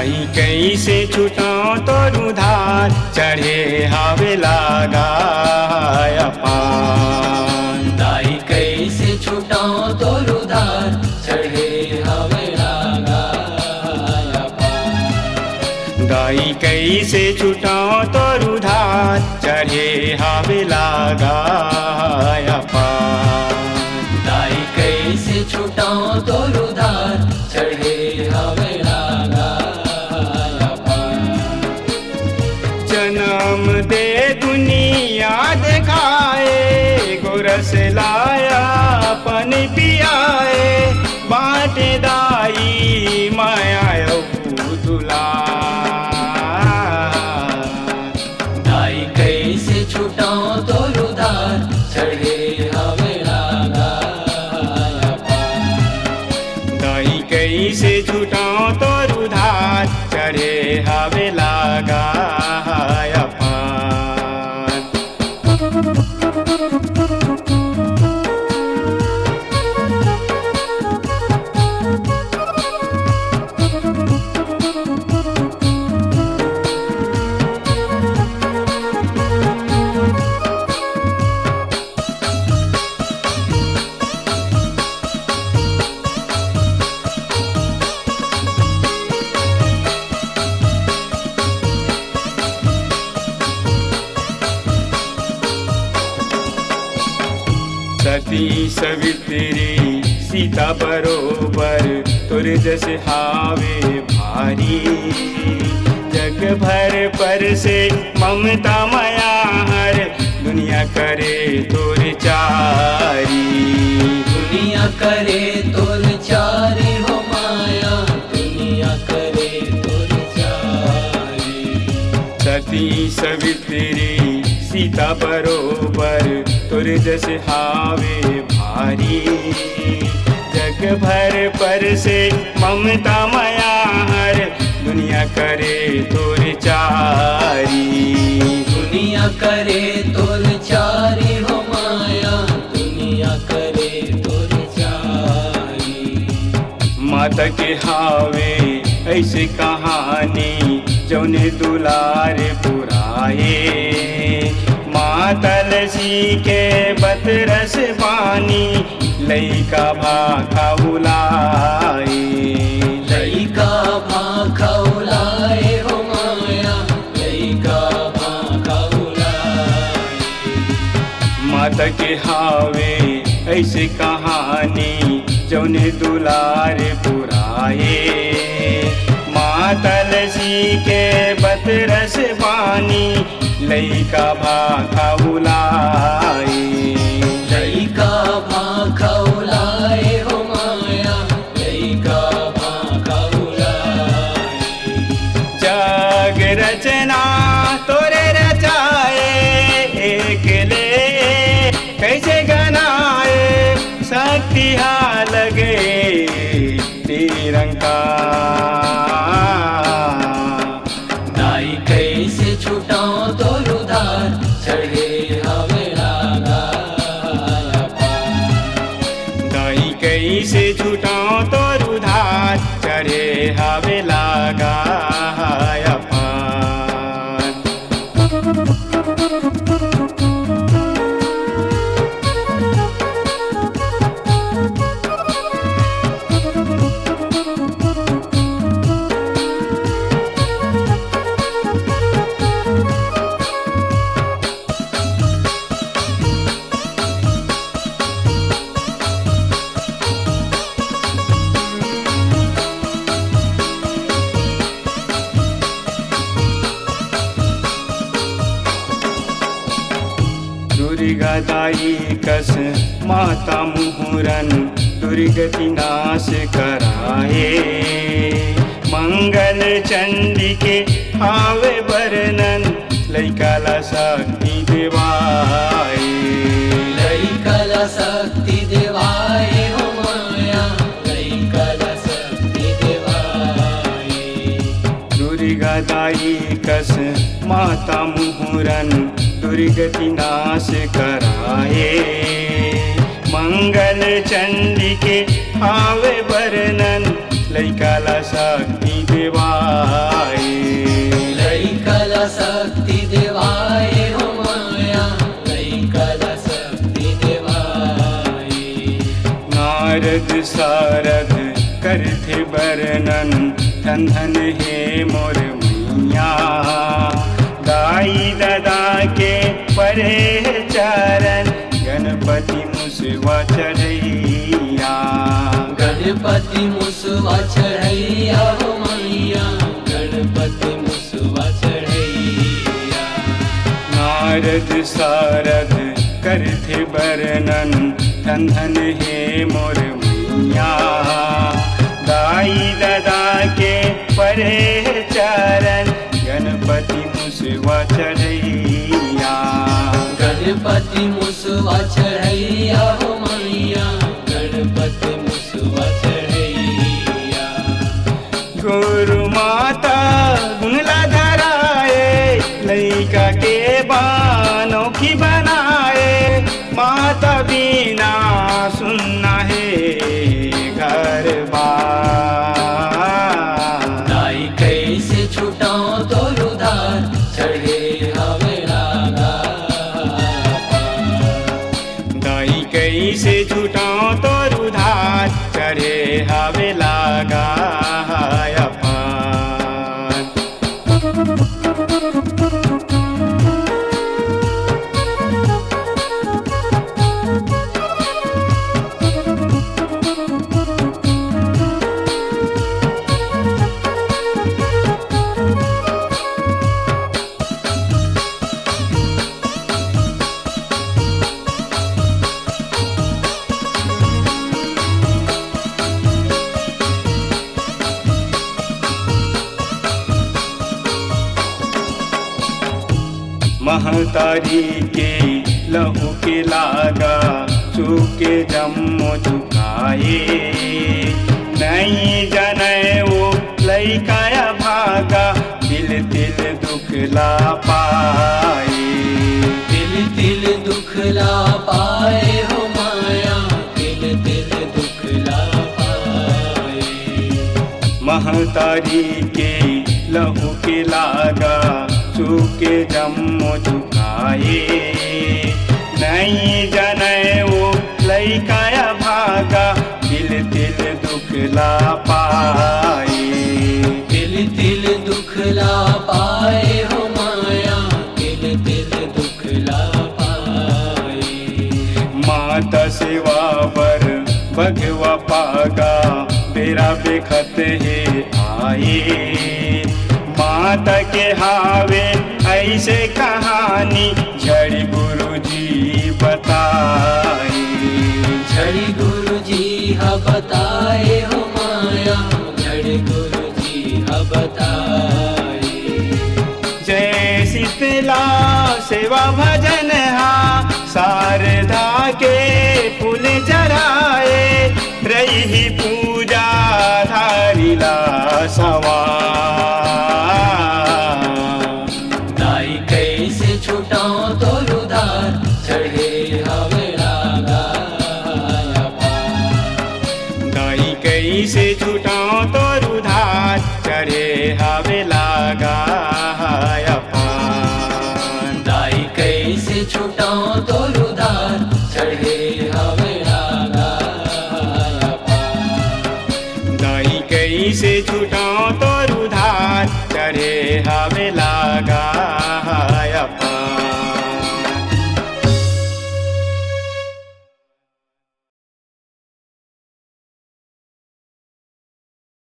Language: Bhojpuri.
दाई कैसे छुटाओ तो उधार चढ़े हवे लागा अपान। दाई कैसे छुटाओ तो उधार चढ़े हवे लागा अपान। दाई कैसे छुटाओ तो उधार चढ़े हवे लागा अपान। दाई कैसे छुटाओ तो उधार चढ़े हवे लागा अपान। जन्म दे दुनिया दिखाए गोरस लाया पानी पियाए बाटे दाई माया दुला। दाई कैसे छुटाओ तो उधार चढ़े हवे लागा अपान। दाई कैसे छुटाओ तो उधार चढ़े हवे लागा अपान। सती सवित्री सीता बरोबर तुर जस हावे भारी। जग भर पर से ममता माया हर दुनिया करे तुर चारी। दुनिया करे तोर चारी हो माया दुनिया करे तोर चारी। सती सवित्री सीता बरोबर तुर जस हावे भारी। जग भर पर से ममता माया हर दुनिया करे तुर चारी। दुनिया करे तोर चारी हो माया दुनिया करे तोर चारी। माता के हावे ऐसी कहानी जौने दुलार पुराए। मातल सी के बतरस पानी लइका भाखा बुलाए। लइका भाखा उलाए हो माया लइका भाखा उलाए। माता के हावे ऐसी कहानी जौने दुलार पुराए। मातल सी के बतरस पानी लइका भाखा बुलाए। लइका भाखा उलाए हो माया लइका भाखा उलाए। जग रचना तोरे रचाए एकले कैसे गनाए। शक्ति हा लगे तिरंगा। दाई कैसे छुटाओ तो उधार चढ़े हवे लागा अपान। दाई कैसे छुटाओ तो उधार चढ़े हवे लागा अपान। दुर्गा दाई कस माता मुहुरन दुर्गति नाश कराए। मंगल चंडी के हावे बरनन लइका ला शक्ति देवाए। लइका ला शक्ति देवाए हो माया लइका ला शक्ति देवाए। दुर्गा दाई कस माता मुहुरन दुर्गति नाश कराए। मंगल चंडी के हावे बरनन लइका ला शक्ति देवा। सारद करथे बरनन धन धन हे मोर मैया दाई दादा के परे चरण गणपति मुसवा चढ़ैया गणपति मुसवा चढ़ैया हो मैया गणपति मुसवा चढ़ैया नारद सारद करथे बरनन धन धन हे मोर मैया दाई दादा के परे चरण गणपति मुसवा चढ़ैया गणपति मुसवा चढ़ैया हो मैया गणपति मुसवा चढ़ैया गुरु माता गुंगला धराए लइका के बानोखी बनाए माता बिना सुनना है घर बार दाई कैसे छुटाओ तोर उधार चढ़े हवे रागा दाई कैसे छुटाओ तोर उधार चढ़े हवे लागा अपार। महतारी के लहू के लागा चूके जम्मो चुकाए नहीं जाने वो लइकाया भागा दिल दिल दुख ला पाए दिल दिल दुख ला पाए हो माया दिल दिल दुख ला पाए महतारी के लहू के लागा चूके जम्मो चुकाए नहीं जाने वो लइकाया भागा दिल दिल दुख ला पाए दिल दिल दुख ला पाए हो माया दिल दिल दुख ला पाए माता सेवा पर भगवा पागा बेरा बेखत है आए माता के हावे ऐसे कहानी झड़ी गुरु जी बताए झड़ी गुरु जी हा बताए हो माया झड़ी गुरु जी हा बताए जय शीतला सेवा भजन हा शारदा के फूल जराए रही पूजा धारिला सवा दाई कैसे छुटाओ तोर उधार चढ़े हवे रागा दाई कैसे छुटाओ तोर उधार चढ़े हवे लागा अपार। दाई कैसे छुटाओ तोर उधार चढ़े हवे रागा दाई कैसे छुटाओ तोर उधार चढ़े हवे लागा